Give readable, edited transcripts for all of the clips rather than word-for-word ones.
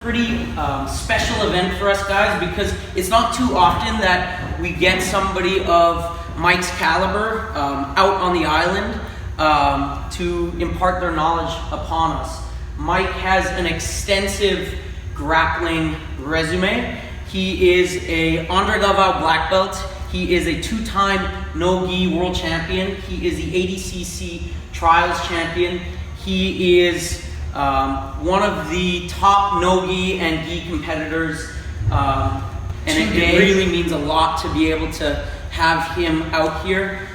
Pretty special event for us guys because it's not too often that we get somebody of Mike's caliber out on the island to impart their knowledge upon us. Mike has an extensive grappling resume. He is a Andre Galvao black belt. He is a two-time no-gi world champion. He is the ADCC trials champion. He is one of the top no-gi and gi competitors, and it really means a lot to be able to have him out here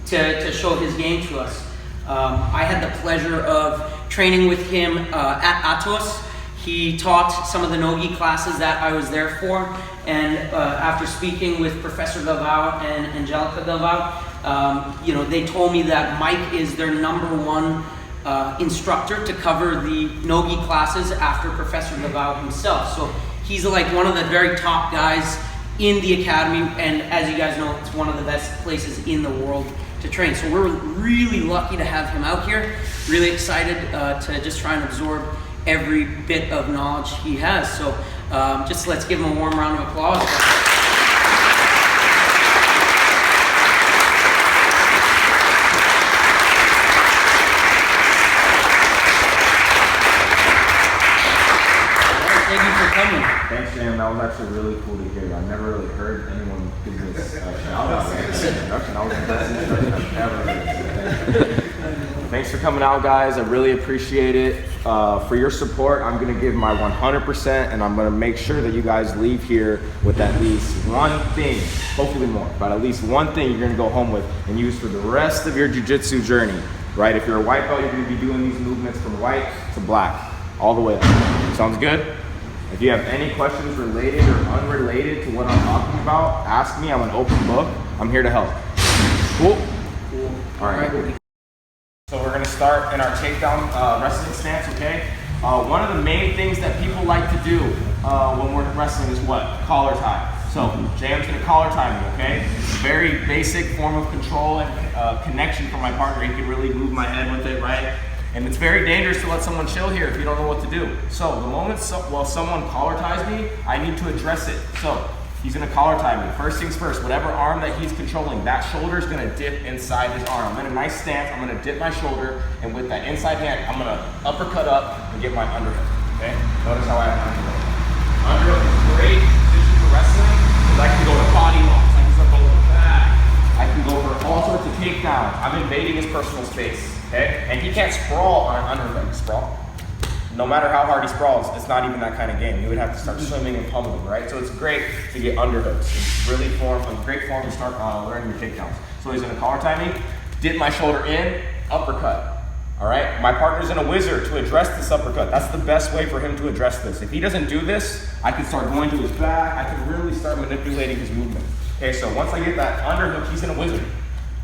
to show his game to us. I had the pleasure of training with him at Atos. He taught some of the no-gi classes that I was there for, and after speaking with Professor Galvao and Angelica Galvao, they told me that Mike is their #1 instructor to cover the no-gi classes after Professor Galvao himself. So he's like one of the very top guys in the academy, and as you guys know, it's one of the best places in the world to train. So we're really lucky to have him out here. Really excited to just try and absorb every bit of knowledge he has. So just let's give him a warm round of applause. Thank you for coming. Thanks, Sam. That was actually really cool to hear. I've never really heard anyone give this shout out in this introduction. That was the best introduction I've ever heard. Thanks for coming out, guys. I really appreciate it. For your support, I'm going to give my 100%, and I'm going to make sure that you guys leave here with at least one thing, hopefully more, but at least one thing you're going to go home with and use for the rest of your jiu-jitsu journey, right? If you're a white belt, you're going to be doing these movements from white to black, all the way up. Sounds good? If you have any questions related or unrelated to what I'm talking about, ask me. I'm an open book. I'm here to help. Cool? Cool. All right. So we're going to start in our takedown wrestling stance, okay? One of the main things that people like to do when we're wrestling is what? Collar tie. So JM's going to collar tie me, okay? Very basic form of control and connection from my partner. He can really move my head with it, right? And it's very dangerous to let someone chill here if you don't know what to do. So the moment while someone collar ties me, I need to address it. So he's gonna collar tie me. First things first, whatever arm that he's controlling, that shoulder is gonna dip inside his arm. I'm in a nice stance, I'm gonna dip my shoulder, and with that inside hand, I'm gonna uppercut up and get my underhook, okay? Notice how I have my underhook. Underhook is a great position for wrestling, because I can go to body locks, I can start going to the back, I can go for all sorts of takedowns. I'm invading his personal space. Okay? And he can't sprawl on an underhook. Sprawl. No matter how hard he sprawls, it's not even that kind of game. You would have to start swimming and pummeling, right? So it's great to get underhooks. It's really a great form to start learning your takedowns. So he's gonna collar tie me, dip my shoulder in, uppercut. All right? My partner's in a wizard to address this uppercut. That's the best way for him to address this. If he doesn't do this, I can start going to his back. I can really start manipulating his movement. Okay, so once I get that underhook, he's in a wizard.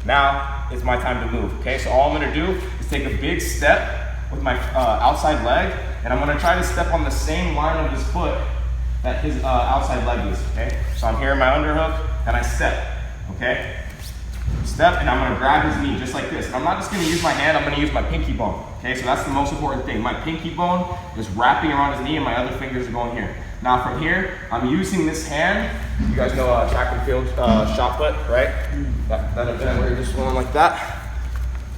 Now, it's my time to move, okay? So all I'm gonna do is take a big step with my outside leg, and I'm gonna try to step on the same line of his foot that his outside leg is, okay? So I'm here in my underhook, and I step, okay? Step, and I'm gonna grab his knee just like this. And I'm not just gonna use my hand, I'm gonna use my pinky bone, okay? So that's the most important thing. My pinky bone is wrapping around his knee, and my other fingers are going here. Now from here, I'm using this hand. You guys know track and field shot put, right? That event where you're just going like that.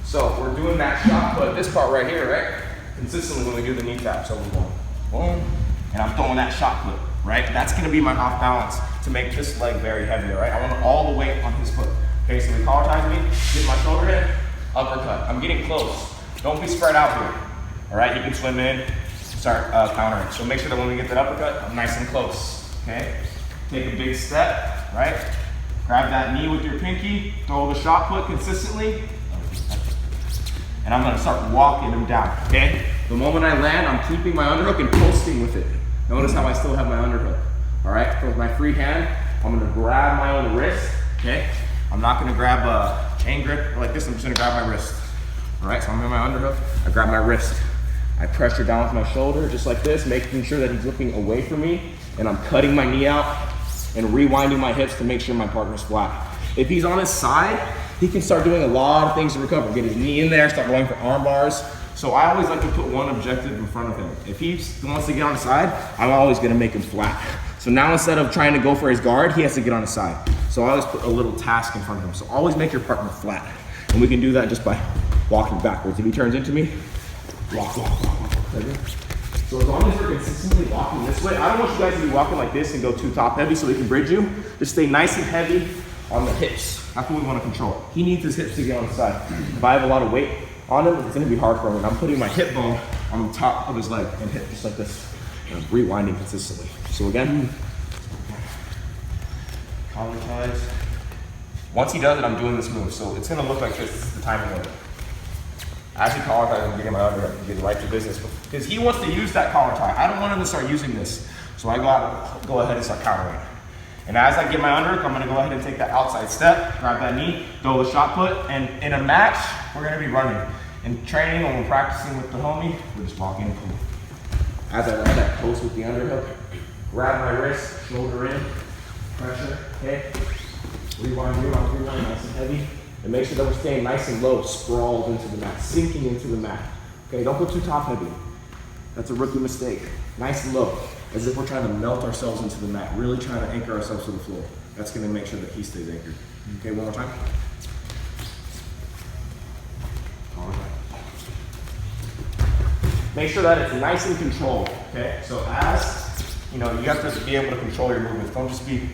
So we're doing that shot put, this part right here, right? Consistently when we do the knee tap. So we're going boom, and I'm throwing that shot put, right? That's gonna be my off balance to make this leg very heavy, all right? I want it all the weight on his foot. Okay, so he collar ties me, get my shoulder in, uppercut. I'm getting close. Don't be spread out here, all right? He can swim in, start countering. So make sure that when we get that uppercut, I'm nice and close, okay? Take a big step, right? Grab that knee with your pinky, throw the shot put consistently, and I'm gonna start walking him down, okay? The moment I land, I'm keeping my underhook and posting with it. Notice how I still have my underhook, all right? So with my free hand, I'm gonna grab my own wrist, okay? I'm not gonna grab a chain grip like this, I'm just gonna grab my wrist. All right, so I'm in my underhook, I grab my wrist. I pressure down with my shoulder, just like this, making sure that he's looking away from me, and I'm cutting my knee out and rewinding my hips to make sure my partner's flat. If he's on his side, he can start doing a lot of things to recover. Get his knee in there, start going for arm bars, So I always like to put one objective in front of him. If he wants to get on the side, I'm always gonna make him flat. So now instead of trying to go for his guard, he has to get on the side. So I always put a little task in front of him. So always make your partner flat. And we can do that just by walking backwards. If he turns into me, walk, walk, walk, walk. So as long as we're consistently walking this way, I don't want you guys to be walking like this and go too top heavy so we can bridge you. Just stay nice and heavy on the hips. That's what we want to control. He needs his hips to get on the side. If I have a lot of weight on him, it's going to be hard for him. And I'm putting my hip bone on the top of his leg and hip just like this. And rewinding consistently. So again, collar ties. Once he does it, I'm doing this move. So it's going to look like this. This is the timing of it. As he collar ties, I'm getting my underhook and getting right to business. Because he wants to use that collar tie. I don't want him to start using this. So I go ahead and start countering. And as I get my underhook, I'm gonna go ahead and take that outside step, grab that knee, throw the shot put, and in a match, we're gonna be running. In training, when we're practicing with the homie, we're just walking and pull. As I land that post with the underhook, grab my wrist, shoulder in, pressure, okay? Rewind, nice and heavy. And make sure that we're staying nice and low, sprawled into the mat, sinking into the mat. Okay, don't go too top heavy. That's a rookie mistake. Nice and low, as if we're trying to melt ourselves into the mat, really trying to anchor ourselves to the floor. That's gonna make sure that he stays anchored. Okay, one more time. All right. Make sure that it's nice and controlled, okay? So as, you know, you have to be able to control your movements. Don't just be,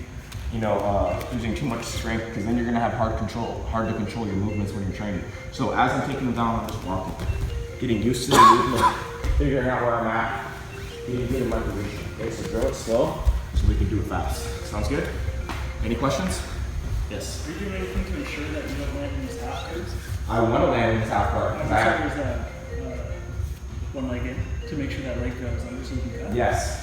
you know, using too much strength, because then you're gonna have hard to control your movements when you're training. So as I'm taking them down, I'm just walking, getting used to the movement, figuring out where I'm at, getting good in my position. Okay, so drill it slow, so we can do it fast. Sounds good? Any questions? Yes. Are you doing anything to ensure that you don't land in these half guards? I want to land in this half guard. So there's that one leg in to make sure that leg goes under so you can cut? Yes.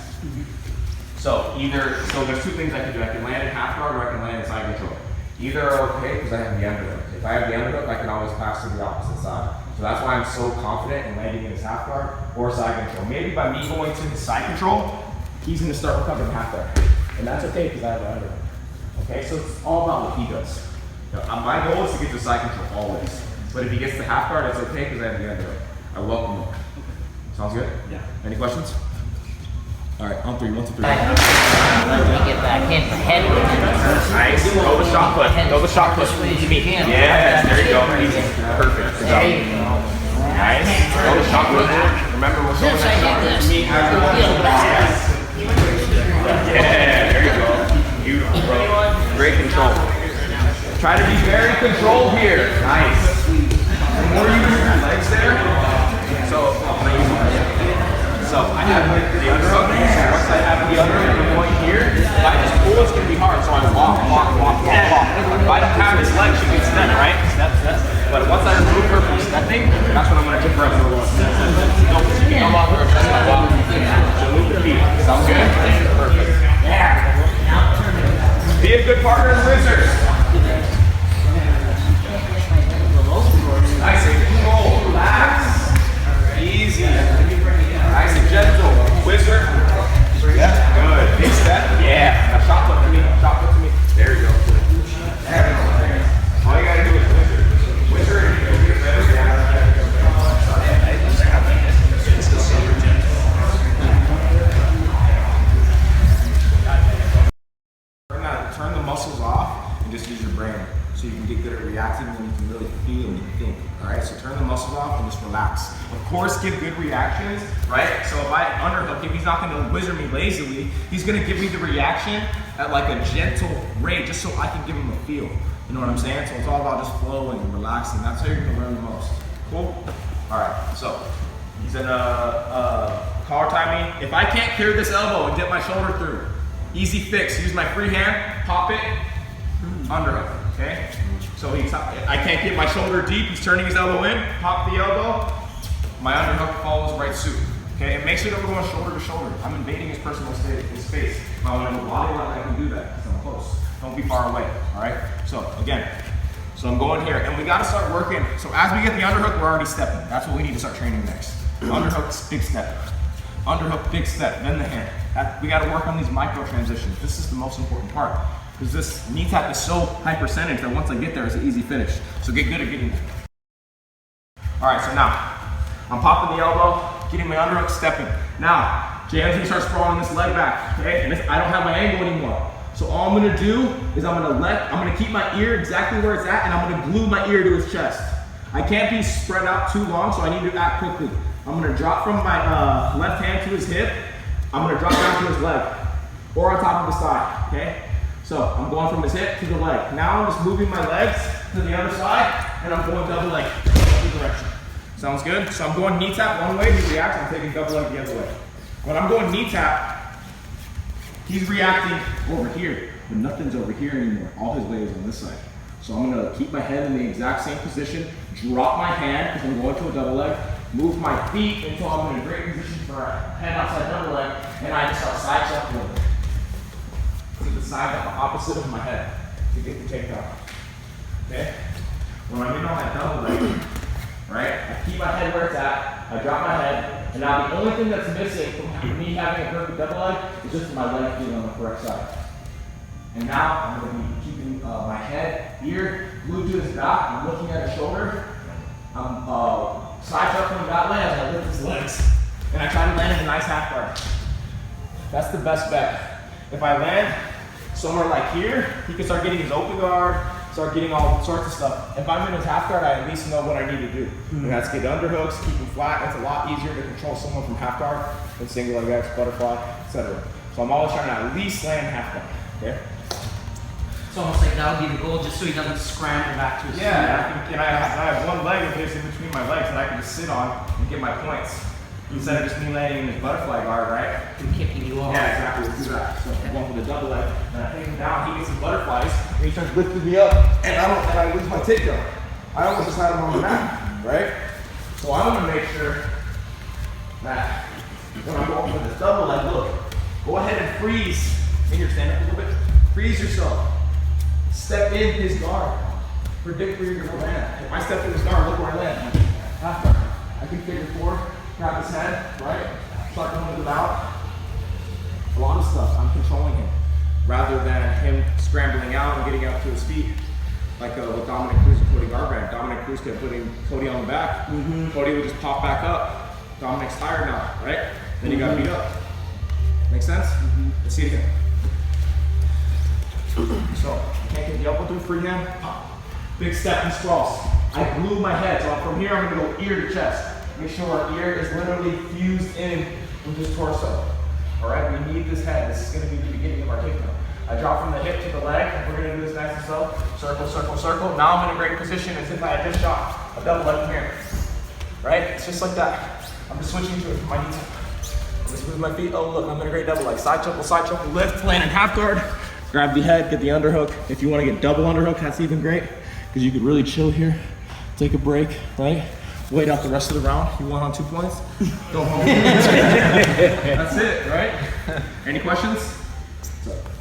So there's two things I can do. I can land in half guard or I can land in side control. Either are okay because I have the underhook. If I have the underhook, I can always pass to the opposite side. So that's why I'm so confident in landing in his half guard or side control. Maybe by me going to his side control, he's going to start recovering half guard. And that's okay because I have the underhook. Okay, so it's all about what he does. Now, my goal is to get to side control always. But if he gets to half guard, it's okay because I have the underhook. I welcome him. Sounds good? Yeah. Any questions? All right, on three, 1, 2, 3. Let me get back in the head with it. Nice. Throw the shot put. Throw the shot put. To me. Yes, there you go. Easy. Perfect. Good job. Nice. Throw the shot put. Remember, we're throwing that shot put to me after the yes. Yeah, there you go. Beautiful, bro. Great control. Try to be very controlled here. Nice. The more you move your legs there, so I have the underhook. So once I have the underhook point here, if I just pull, it's going to be hard. So I walk. If I don't have this leg, she can step, right? Step. But once I remove her from stepping, that's when I'm going to tip her up. No, she can no longer adjust my walk. So move the feet. Sounds good? Perfect. Yeah. Be a good partner in scissors. Nice and controlled. Relax. Easy. Nice and gentle. Whizzer. Yeah, good. Big step. Yeah. Now shot put to me. Shot put to me. There you go. There we go. All you gotta do is whizzer. Whizzer and you'll get better. Turn the muscles off and just use your brain. So you can get good at reacting and you can really feel and think. Alright, so turn the muscles off and just relax. Of course, give good reactions, right? So if I underhook, if he's not going to whizzer me lazily, he's going to give me the reaction at like a gentle rate just so I can give him a feel. You know what I'm saying? So it's all about just flowing and relaxing. That's how you're going to learn the most. Cool? Alright, so he's in a collar tie me. If I can't clear this elbow and get my shoulder through, easy fix. Use my free hand, pop it, underhook. Okay, so I can't get my shoulder deep, he's turning his elbow in, pop the elbow, my underhook follows right suit. Okay, and make sure that we're going shoulder to shoulder. I'm invading his personal space. If I want to go body line, I can do that because I'm close. Don't be far away, all right? So again, I'm going here, and we got to start working. So as we get the underhook, we're already stepping. That's what we need to start training next. Underhook, big step. Underhook, big step, then the hand. We got to work on these micro transitions. This is the most important part. Because this knee tap is so high percentage that once I get there, it's an easy finish. So get good at getting there. All right, so now, I'm popping the elbow, getting my underhook, stepping. Now, Jan's gonna start sprawling this leg back, okay? And I don't have my angle anymore. So all I'm gonna do is I'm gonna keep my ear exactly where it's at, and I'm gonna glue my ear to his chest. I can't be spread out too long, so I need to act quickly. I'm gonna drop from my left hand to his hip. I'm gonna drop down to his leg, or on top of his thigh, okay? So I'm going from his hip to the leg. Now I'm just moving my legs to the other side, and I'm going double leg, other direction. Sounds good? So I'm going knee tap one way, he reacts, I'm taking double leg the other way. When I'm going knee tap, he's reacting over here, but nothing's over here anymore. All his weight is on this side. So I'm gonna keep my head in the exact same position, drop my hand, because I'm going to a double leg, move my feet until I'm in a great position for a head outside double leg, and I just start side shuffling to the side of the opposite of my head to get the takedown. Okay? When I'm in on that double leg, right, I keep my head where it's at, I drop my head, and now the only thing that's missing from me having a perfect double leg is just my leg being on the correct side. And now I'm going to be keeping my head, ear glued to his back, I'm looking at his shoulder, I'm side shuffling that way as I lift his legs, and I try to land in a nice half guard. That's the best bet. If I land somewhere like here, he can start getting his open guard, start getting all sorts of stuff. If I'm in his half guard, I at least know what I need to do. And that's get underhooks, keep him flat. It's a lot easier to control someone from half guard than single leg X, butterfly, etc. So I'm always trying to at least land half guard. Okay? It's almost like that would be the goal, just so he doesn't scramble back to his feet. And I have one leg of his in between my legs that I can just sit on and get my points. Instead of just me landing in his butterfly guard, right? And kicking you off. Yeah, exactly. Let's do that. So I'm going for the double leg, and I take him down. He gets some butterflies, and he starts lifting me up, and I lose my takedown. I almost just had him on the mat, right? So I'm gonna make sure that when I'm going for this double leg, look, go ahead and freeze. Finger stand up a little bit. Freeze yourself. Step in his guard. Predict where you're gonna land. If I step in his guard, look where I land. Half guard. I can figure four. Grab his head, right? Start going with the mouth. A lot of stuff. I'm controlling him rather than him scrambling out and getting up to his feet. Like with Dominic Cruz and Cody Garbrandt. Dominic Cruz kept putting Cody on the back. Cody would just pop back up. Dominic's tired now, right? Then he got beat up. Make sense? Let's see it again. So, I can't get the elbow through freehand. Big step and sprawls. I glue my head. So from here, I'm going to go ear to chest. Make sure our ear is literally fused in with his torso. All right, we need this head. This is going to be the beginning of our takedown. I drop from the hip to the leg. We're going to do this nice and slow. Circle, circle, circle. Now I'm in a great position as if I had just shot a double leg from here. Right? It's just like that. I'm just switching to it from my knee tap. I'm just moving my feet. Oh, look, I'm in a great double leg. Side chuckle, lift, land in half guard. Grab the head, get the underhook. If you want to get double underhook, that's even great because you could really chill here, take a break, right? Wait out the rest of the round. You won on 2 points. Go home. That's it, right? Any questions?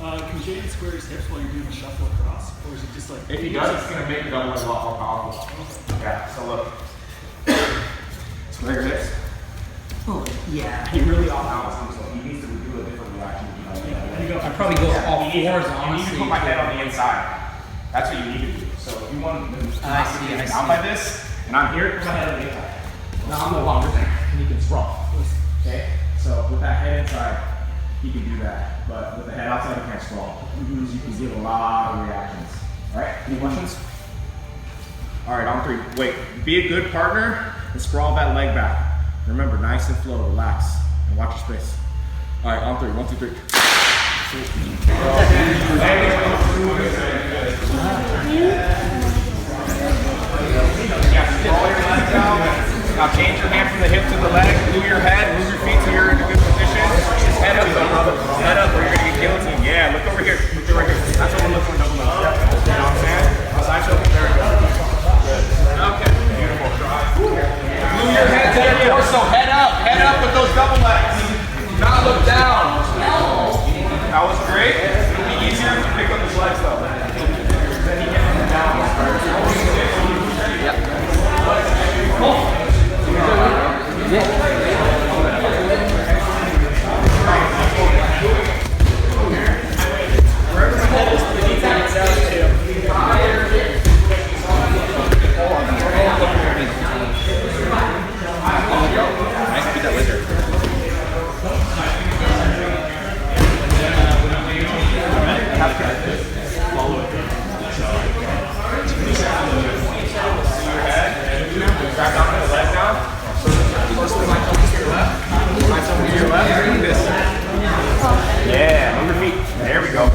Can Jaden square his hips while you're doing the shuffle across? Or is it just like... If he does, it's going to make the double leg a lot more powerful. Yeah, so look. Square your hips. Oh, yeah. He really off-balances himself. He needs to do a different reaction. I'd probably go all fours, You need honestly. to put my head on the inside. That's what you need to do. So if you want to down by this, and I'm here, put my head on the inside. Now I'm no longer there, and he can sprawl. Okay? So with that head inside, he can do that. But with the head outside, he can't sprawl. So you can give a lot of reactions. All right? Any questions? All right, on three. Wait. Be a good partner and sprawl that leg back. Remember, nice and slow. Relax and watch your space. All right, on three. 1, 2, 3. Now change your hand from the hip to the leg, move your head, move your feet so you're in a good position. Just head up though, head up or you're gonna get guillotined. Yeah, look over here, look right here. That's what we're looking for, double leg. You know what I'm saying? Side choke, very good. Good. Okay, beautiful. Move your head to your torso, head up with those double legs. Do not look down. That was great. It'll be easier if you pick up his legs though. Then he gets them down. Side shuffle to your left. Like this. Yeah, move your feet. There we go.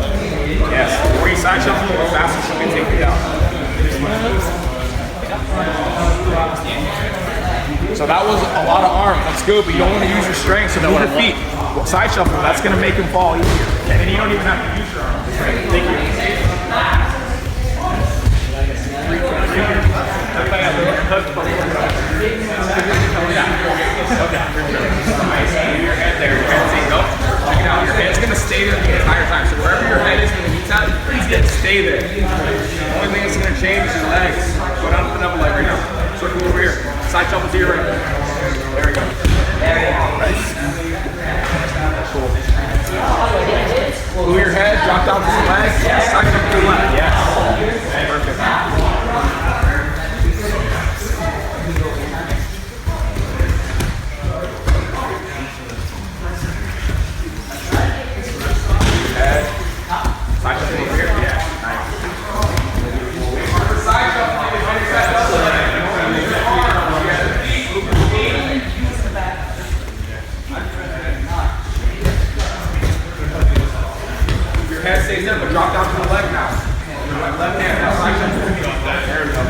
Yes. The more you side shuffle, the faster she can take you down. So that was a lot of arm. That's good, but you don't want to use your strength, so move your feet. Side shuffle, that's going to make him fall easier. And then you don't even have to use your arm. Thank you. Your head there, your head's in, go. Check it out, your head's going to stay there the entire time. So wherever your head is for the knee tap, please get to stay there. The only thing that's going to change is your legs. Go down to the double leg right now. Circle over here. Side shuffle to your right. There we go. Nice. Cool. Move your head, drop down to the legs. Side shuffle to the left. Yes. Perfect. Head. Side shuffle over here. Yeah. Nice. Side shuffle. Your head stays there, but drop down to the leg now. Left hand now. Side shuffle. There we go.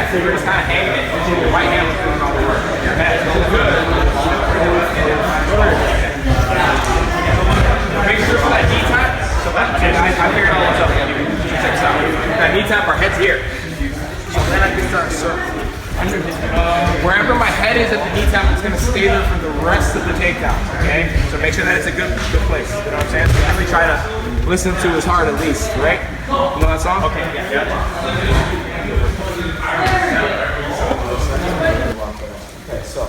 So you're just kind of hanging it. Your right hand was doing all the work. Your head. Good. Make sure for that knee tap. So that, I figured out what's up. Check this out. That knee tap, our head's here. So then I can start circling. Wherever my head is at the knee tap, it's going to stay there for the rest of the takedown. Okay? So make sure that it's a good place. You know what I'm saying? So definitely try to listen to his heart at least, right? You know that song? Okay. Yeah. Okay, so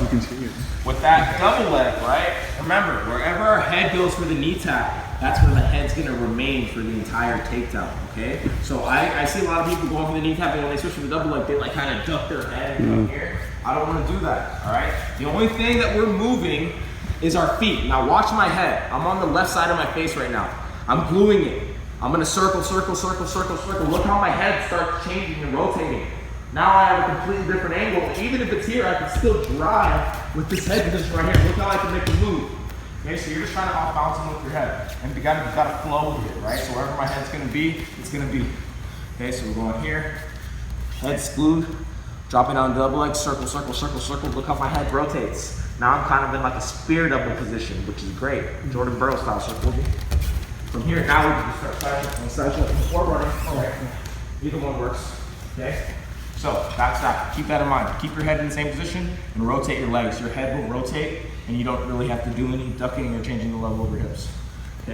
with that double leg, right? Remember, wherever our head goes for the knee tap, that's where the head's gonna remain for the entire takedown, okay? So I see a lot of people going for the knee tap, and when they switch to the double leg, they like kind of duck their head and come here. I don't wanna do that, all right? The only thing that we're moving is our feet. Now watch my head. I'm on the left side of my face right now. I'm gluing it. I'm gonna circle, circle, circle, circle, circle. Look how my head starts changing and rotating. Now I have a completely different angle. Even if it's here, I can still drive with this head position right here. Look how I can make the move. Okay, so you're just trying to off balance them with your head. And you gotta flow with it, right? So wherever my head's gonna be, it's gonna be. Okay, so we're going here. Head's glued. Dropping down double leg, circle, circle, circle, circle. Look how my head rotates. Now I'm kind of in like a spear double position, which is great. Jordan Burrow style circle. From here, now we can start side shuffling before running. All right. Either one works. Okay? So that's that. Keep that in mind. Keep your head in the same position and rotate your legs. Your head will rotate and you don't really have to do any ducking or changing the level of your hips.